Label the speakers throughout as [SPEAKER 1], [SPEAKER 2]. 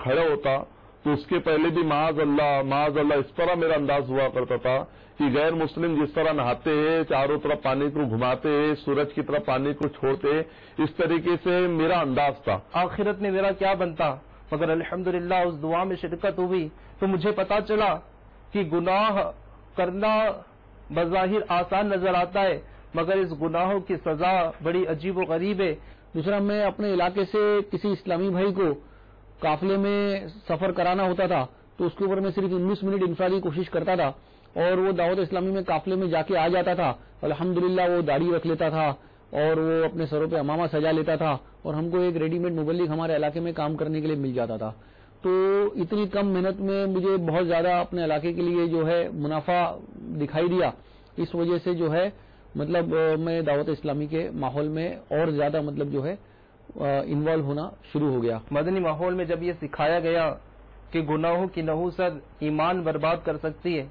[SPEAKER 1] کھڑا ہوتا تو اس کے پہلے بھی معاذ اللہ اس طرح میرا انداز ہوا کرتا تھا کہ غیر مسلم جس طرح نہاتے ہیں، چاروں طرف پانی کو گھماتے ہیں، سورج کی طرف پانی کو چھوڑتے ہیں، اس طریقے سے میرا انداز تھا۔
[SPEAKER 2] آخرت میں میرا کیا بنتا، مگر الحمدللہ اس دعا میں شرکت ہوئی تو مجھے پتا چلا کہ گناہ کرنا بظاہر آسان نظر آتا ہے، مگر اس گناہوں کی سزا بڑی عجیب و غریب ہے۔
[SPEAKER 3] دوسرا، میں اپنے علاقے سے کسی اسلامی بھائی کو قافلے میں سفر کرانا ہوتا تھا تو اس کے اوپر میں صرف 19 منٹ انفرادی کوشش کرتا تھا، اور وہ دعوت اسلامی میں قافلے میں جا کے آ جاتا تھا۔ الحمدللہ وہ داڑھی رکھ لیتا تھا اور وہ اپنے سروں پہ امامہ سجا لیتا تھا، اور ہم کو ایک ریڈی میڈ مبلغ ہمارے علاقے میں کام کرنے کے لیے مل جاتا تھا۔ تو اتنی کم محنت میں مجھے بہت زیادہ اپنے علاقے کے لیے جو ہے منافع دکھائی دیا، اس وجہ سے جو ہے مطلب میں دعوت اسلامی کے ماحول میں اور زیادہ مطلب جو ہے انوالو ہونا شروع ہو گیا۔
[SPEAKER 2] مدنی ماحول میں جب یہ سکھایا گیا کہ گناہوں کی نحوست ایمان برباد کر سکتی ہے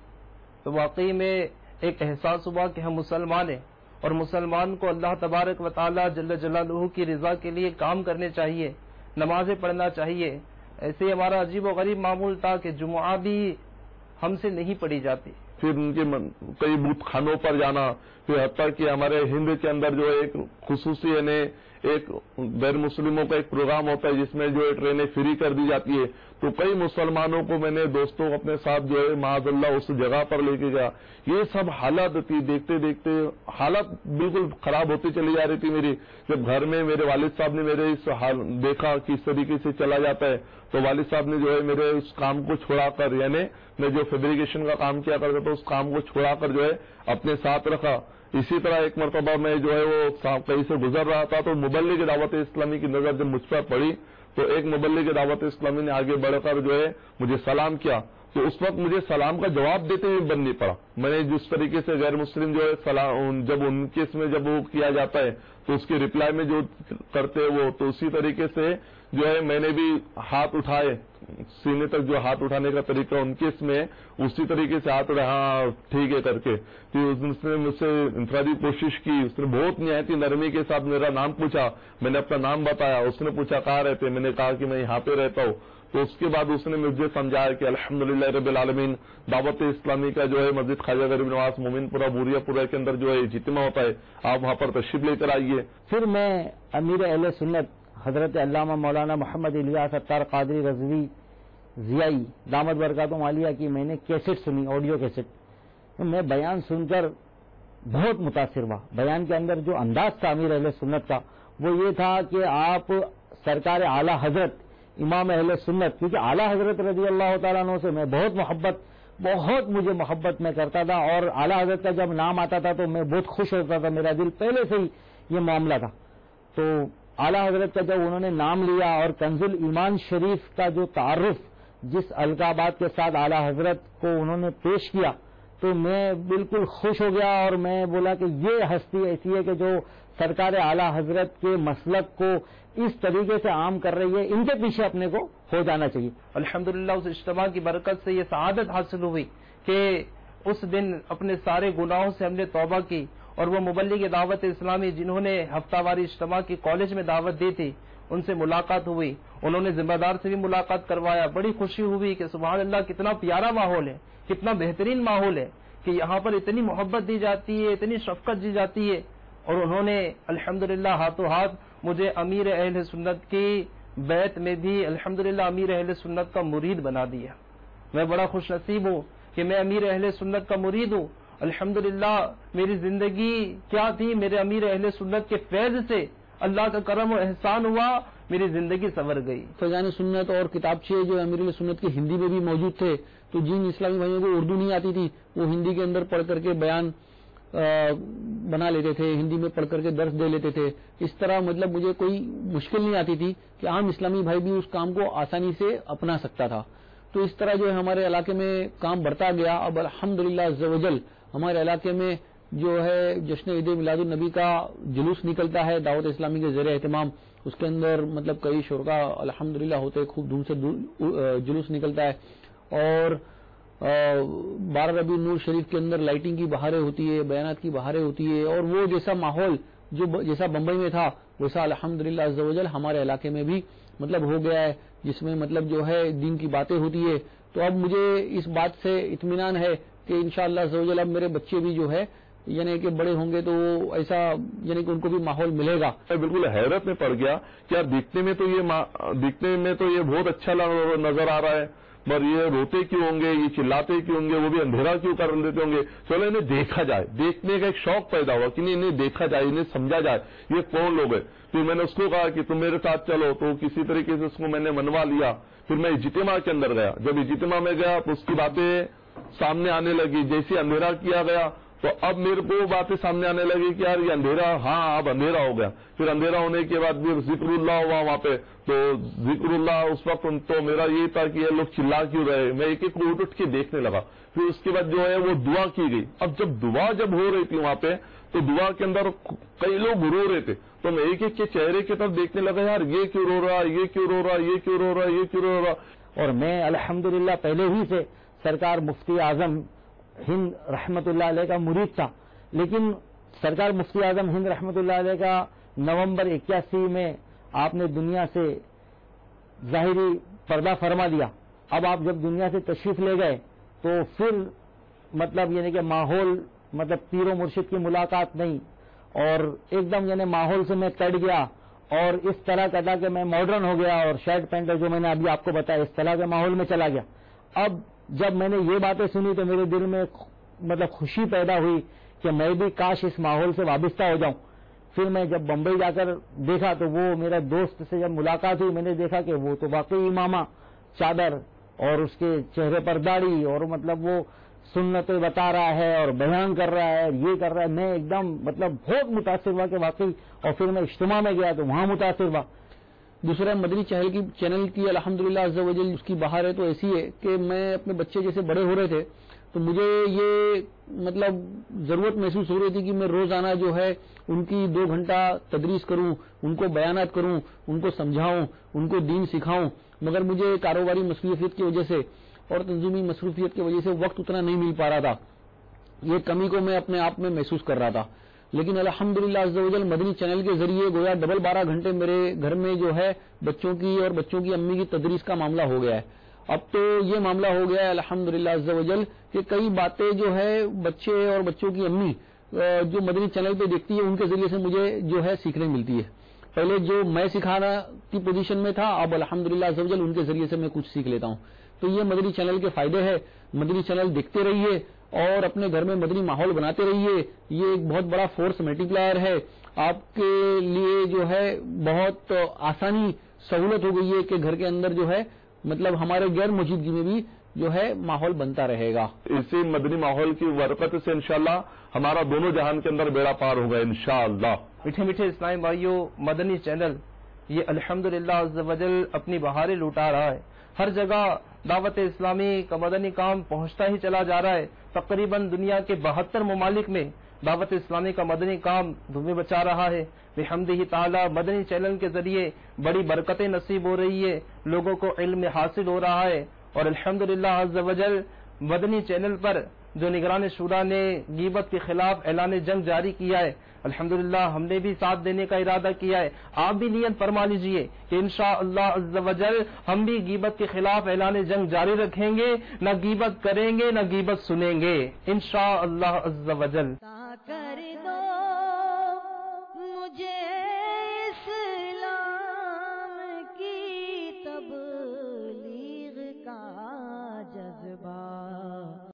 [SPEAKER 2] تو واقعی میں ایک احساس ہوا کہ ہم مسلمان ہیں، اور مسلمان کو اللہ تبارک و تعالی جل جلالہ کی رضا کے لیے کام کرنے چاہیے، نمازیں پڑھنا چاہیے۔ ایسے ہی ہمارا عجیب و غریب معمول تھا کہ جمعہ بھی ہم سے نہیں پڑھی جاتی،
[SPEAKER 1] پھر ان کے کئی بت خانوں پر جانا، پھر حتیٰ کہ ہمارے ہند کے اندر جو ایک خصوصی یعنی ایک غیر مسلموں کا ایک پروگرام ہوتا ہے جس میں جو ہے ٹرینیں فری کر دی جاتی ہے، تو کئی مسلمانوں کو میں نے دوستوں کو اپنے ساتھ جو ہے معاذ اللہ اس جگہ پر لے کے گیا۔ یہ سب حالت تھی، دیکھتے دیکھتے حالت بالکل خراب ہوتی چلی جا رہی تھی میری۔ جب گھر میں میرے والد صاحب نے میرے اس حال دیکھا کہ اس طریقے سے چلا جاتا ہے تو والد صاحب نے جو ہے میرے اس کام کو چھوڑا کر، یعنی میں جو فیبریکیشن کا کام کیا کرتا تھا اس کام کو چھوڑا کر جو ہے اپنے ساتھ رکھا۔ اسی طرح ایک مرتبہ میں جو ہے وہ کہیں سے گزر رہا تھا تو مبلغ دعوت اسلامی کی نظر جب مجھ پر پڑی تو ایک مبلغ دعوت اسلامی نے آگے بڑھ کر جو ہے مجھے سلام کیا، تو اس وقت مجھے سلام کا جواب دیتے ہوئے بننی پڑا۔ میں نے جس طریقے سے غیر مسلم جو ہے سلام جب ان کے اس میں جب وہ کیا جاتا ہے تو اس کے ریپلائی میں جو کرتے وہ، تو اسی طریقے سے جو ہے میں نے بھی ہاتھ اٹھائے، سینے تک جو ہاتھ اٹھانے کا طریقہ ان کے اس میں اسی طریقے سے ہاتھ اٹھا، ہاں ٹھیک ہے کر کے۔ اس نے مجھ سے انفرادی کوشش کی، اس نے بہت نہایت نرمی کے ساتھ میرا نام پوچھا، میں نے اپنا نام بتایا، اس نے پوچھا کہاں رہتے، میں نے کہا کہ میں یہاں پہ رہتا ہوں۔ تو اس کے بعد اس نے مجھے سمجھایا کہ الحمدللہ رب العالمین دعوت اسلامی کا جو ہے مسجد خواجہ غریب نواز مومن پورہ بوریا پورہ کے اندر جو ہے اجتماع ہوتا ہے، آپ وہاں پر تشریف لے کر آئیے۔
[SPEAKER 3] پھر میں امیر اہل سنت حضرت علامہ مولانا محمد الیاس اتار قادری رضوی ضیائی دامت برکاتہم عالیہ کی میں نے کیسٹ سنی، آڈیو کیسٹ، تو میں بیان سن کر بہت متاثر ہوا۔ بیان کے اندر جو انداز تھا امیر اہل سنت کا وہ یہ تھا کہ آپ سرکار اعلی حضرت امام اہل سنت، کیونکہ اعلی حضرت رضی اللہ تعالیٰ عنہ سے میں بہت مجھے محبت میں کرتا تھا، اور اعلی حضرت کا جب نام آتا تھا تو میں بہت خوش ہوتا تھا، میرا دل پہلے سے ہی یہ معاملہ تھا۔ تو اعلی حضرت کا جب انہوں نے نام لیا اور کنز الایمان شریف کا جو تعارف جس القابات کے ساتھ اعلی حضرت کو انہوں نے پیش کیا تو میں بالکل خوش ہو گیا، اور میں بولا کہ یہ ہستی ایسی ہے کہ جو سرکار اعلی حضرت کے مسلک کو اس طریقے سے عام کر رہی ہے، ان کے پیچھے اپنے کو ہو جانا چاہیے۔
[SPEAKER 2] الحمدللہ اس اجتماع کی برکت سے یہ سعادت حاصل ہوئی کہ اس دن اپنے سارے گناہوں سے ہم نے توبہ کی، اور وہ مبلغ دعوت اسلامی جنہوں نے ہفتہ واری اجتماع کی کالج میں دعوت دی تھی ان سے ملاقات ہوئی، انہوں نے ذمہ دار سے بھی ملاقات کروایا۔ بڑی خوشی ہوئی کہ سبحان اللہ کتنا پیارا ماحول ہے، کتنا بہترین ماحول ہے کہ یہاں پر اتنی محبت دی جاتی ہے، اتنی شفقت دی جاتی ہے، اور انہوں نے الحمدللہ ہاتھوں ہاتھ مجھے امیر اہل سنت کی بیعت میں بھی الحمدللہ امیر اہل سنت کا مرید بنا دیا۔ میں بڑا خوش نصیب ہوں کہ میں امیر اہل سنت کا مرید ہوں۔ الحمدللہ میری زندگی کیا تھی، میرے امیر اہل سنت کے فیض سے اللہ کا کرم و احسان ہوا، میری زندگی سنور گئی۔
[SPEAKER 3] فیضان سنت اور کتابچے جو امیر اہل سنت کے ہندی میں بھی موجود تھے، تو جن اسلامی بھائیوں کو اردو نہیں آتی تھی وہ ہندی کے اندر پڑھ کر کے بیان بنا لیتے تھے، ہندی میں پڑھ کر کے درس دے لیتے تھے۔ اس طرح مطلب مجھے کوئی مشکل نہیں آتی تھی کہ عام اسلامی بھائی بھی اس کام کو آسانی سے اپنا سکتا تھا۔ تو اس طرح جو ہے ہمارے علاقے میں کام بڑھتا گیا۔ اب الحمدللہ عز و جل ہمارے علاقے میں جو ہے جشن عید میلاد النبی کا جلوس نکلتا ہے دعوت اسلامی کے زیر اہتمام، اس کے اندر مطلب کئی شرکاء الحمدللہ ہوتے، خوب دھوم سے جلوس نکلتا ہے، اور 12 ربیع النور شریف کے اندر لائٹنگ کی بہاریں ہوتی ہے، بیانات کی بہاریں ہوتی ہے، اور وہ جیسا ماحول جیسا بمبئی میں تھا ویسا الحمدللہ عز و جل ہمارے علاقے میں بھی مطلب ہو گیا ہے۔
[SPEAKER 4] جس میں مطلب جو ہے دین کی باتیں ہوتی ہے. تو اب مجھے اس بات سے اطمینان ہے کہ انشاءاللہ عز و جل اب میرے بچے بھی جو ہے یعنی کہ بڑے ہوں گے تو ایسا یعنی کہ ان کو بھی ماحول ملے گا.
[SPEAKER 1] میں بالکل حیرت میں پڑ گیا کہ یار دیکھنے میں تو یہ بہت اچھا نظر آ رہا ہے، مگر یہ روتے کیوں ہوں گے، یہ چلاتے کیوں ہوں گے، وہ بھی اندھیرا کیوں کر لیتے ہوں گے. چلو انہیں دیکھا جائے، دیکھنے کا ایک شوق پیدا ہوا کہ نہیں انہیں دیکھا جائے، انہیں سمجھا جائے یہ کون لوگ ہیں. پھر میں نے اس کو کہا کہ تم میرے ساتھ چلو، تو کسی طریقے سے اس کو میں نے منوا لیا. پھر میں اجتماع کے اندر گیا. جب اجتماع میں گیا تو اس کی باتیں سامنے آنے لگی. جیسے اندھیرا کیا گیا تو اب میرے کو باتیں سامنے آنے لگی کہ یار یہ اندھیرا، ہاں اب اندھیرا ہو گیا. پھر اندھیرا ہونے کے بعد پھر ذکر اللہ ہوا وہاں پہ. تو ذکر اللہ اس وقت تو میرا یہ تھا کہ یہ لوگ چلا کیوں رہے. میں ایک ایک اٹھ کے دیکھنے لگا. پھر اس کے بعد جو ہے وہ دعا کی گئی. اب جب دعا ہو رہی تھی وہاں پہ تو دعا کے اندر کئی لوگ رو رہے تھے. تو میں ایک ایک کے چہرے کی طرف دیکھنے لگا، یار یہ کیوں رو رہا، یہ کیوں رو رہا، یہ کیوں رو رہا، یہ کیوں رو رہا.
[SPEAKER 3] اور میں الحمدللہ پہلے ہی سے سرکار مفتی اعظم ہند رحمت اللہ علیہ کا مرید تھا، لیکن سرکار مفتی اعظم ہند رحمت اللہ علیہ کا نومبر 81 میں آپ نے دنیا سے ظاہری پردہ فرما دیا. اب آپ جب دنیا سے تشریف لے گئے تو پھر مطلب یعنی کہ ماحول مطلب پیر و مرشد کی ملاقات نہیں، اور ایک دم یعنی ماحول سے میں کٹ گیا اور اس طرح کا تھا کہ میں ماڈرن ہو گیا اور شرٹ پینٹ جو میں نے ابھی آپ کو بتایا اس طرح کے ماحول میں چلا گیا. اب جب میں نے یہ باتیں سنی تو میرے دل میں مطلب خوشی پیدا ہوئی کہ میں بھی کاش اس ماحول سے وابستہ ہو جاؤں. پھر میں جب بمبئی جا کر دیکھا تو وہ میرا دوست سے جب ملاقات ہوئی میں نے دیکھا کہ وہ تو واقعی امامہ، چادر اور اس کے چہرے پر داڑھی، اور مطلب وہ سنتیں بتا رہا ہے اور بیان کر رہا ہے، یہ کر رہا ہے. میں ایک دم مطلب بہت متاثر ہوا کہ واقعی. اور پھر میں اجتماع میں گیا تو وہاں متاثر ہوا.
[SPEAKER 4] دوسرا مدنی چینل کی الحمدللہ عز و جل اس کی بہار ہے تو ایسی ہے کہ میں اپنے بچے جیسے بڑے ہو رہے تھے تو مجھے یہ مطلب ضرورت محسوس ہو رہی تھی کہ میں روزانہ جو ہے ان کی 2 گھنٹہ تدریس کروں، ان کو بیانات کروں، ان کو سمجھاؤں، ان کو دین سکھاؤں. مگر مجھے کاروباری مصروفیت کی وجہ سے اور تنظیمی مصروفیت کی وجہ سے وقت اتنا نہیں مل پا رہا تھا. یہ کمی کو میں اپنے آپ میں محسوس کر رہا تھا. لیکن الحمدللہ عز و جل مدنی چینل کے ذریعے گویا 12 گھنٹے میرے گھر میں جو ہے بچوں کی اور بچوں کی امی کی تدریس کا معاملہ ہو گیا ہے. اب تو یہ معاملہ ہو گیا ہے الحمدللہ عز و جل کہ کئی باتیں جو ہے بچے اور بچوں کی امی جو مدنی چینل پہ دیکھتی ہے ان کے ذریعے سے مجھے جو ہے سیکھنے ملتی ہے. پہلے جو میں سکھانا کی پوزیشن میں تھا اب الحمدللہ عز و جل ان کے ذریعے سے میں کچھ سیکھ لیتا ہوں. تو یہ مدنی چینل کے فائدے ہیں. مدنی چینل دیکھتے رہیے اور اپنے گھر میں مدنی ماحول بناتے رہیے. یہ ایک بہت بڑا فورس ملٹی پلائر ہے. آپ کے لیے جو ہے بہت آسانی سہولت ہو گئی ہے کہ گھر کے اندر جو ہے مطلب ہمارے غیر موجودگی میں بھی جو ہے ماحول بنتا رہے گا.
[SPEAKER 1] اسی مدنی ماحول کی برکت سے انشاءاللہ ہمارا دونوں جہان کے اندر بیڑا پار ہوگا انشاءاللہ.
[SPEAKER 2] میٹھے میٹھے اسلامی بھائیوں، مدنی چینل یہ الحمدللہ عز و جل اپنی بہاریں لوٹا رہا ہے. ہر جگہ دعوت اسلامی کا مدنی کام پہنچتا ہی چلا جا رہا ہے. تقریباً دنیا کے 72 ممالک میں دعوت اسلامی کا مدنی کام دھومے بچا رہا ہے. بحمدہ تعالی مدنی چینل کے ذریعے بڑی برکتیں نصیب ہو رہی ہے، لوگوں کو علم حاصل ہو رہا ہے. اور الحمدللہ عز و جل مدنی چینل پر جو نگران شورا نے غیبت کے خلاف اعلان جنگ جاری کیا ہے، الحمدللہ ہم نے بھی ساتھ دینے کا ارادہ کیا ہے. آپ بھی نیت فرما لیجئے کہ انشاءاللہ عز و جل ہم بھی غیبت کے خلاف اعلان جنگ جاری رکھیں گے، نہ غیبت کریں گے نہ غیبت سنیں گے انشاءاللہ عز و جل.